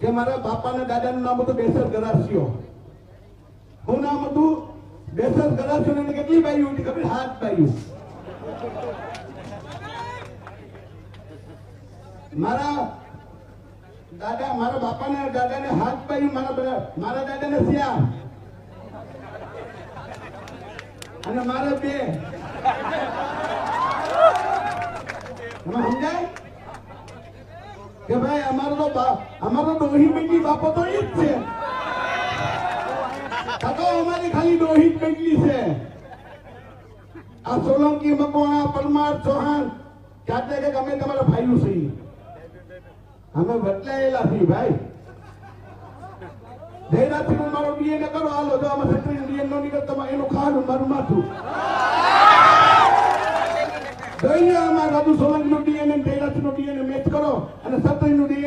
કે મારા બાપા ને દાદા નું નામ હતું બેસર ગરાસિયો. શું નામ હતું? બેસર ગરાસિયો. ને કેટલી બાયું હતી ખબર? 7 બાયું. મારા બાપા ને દાદા ને 7 બાયું. મારા દાદા ને શ્યામ અને મારે 2. સમજાય કે ભાઈ અમારો ડોહી બેટી બાપો તો ઈ જ છે. તો અમારી ખાલી ડોહી જ બેટલી છે. આ સોલંકી, મકવાણા, પરમાર, ચૌહાણ જાતે કે અમે તમારા ભાઈઓ છીએ. અમે બદલાયેલા છીએ ભાઈ. જયરાજસિંહ મારો ડીએનએ કરો. હાલો જો આમાં સત્રી ડીએનએ નો નીકળ તમારે એનું ખાવાનું મારું માથું જોઈને અમારા રાજુ સોલંકી નું ડીએનએ જયરાજસિંહ નું ડીએનએ મેચ કરો અને સત્રી નું ડીએનએ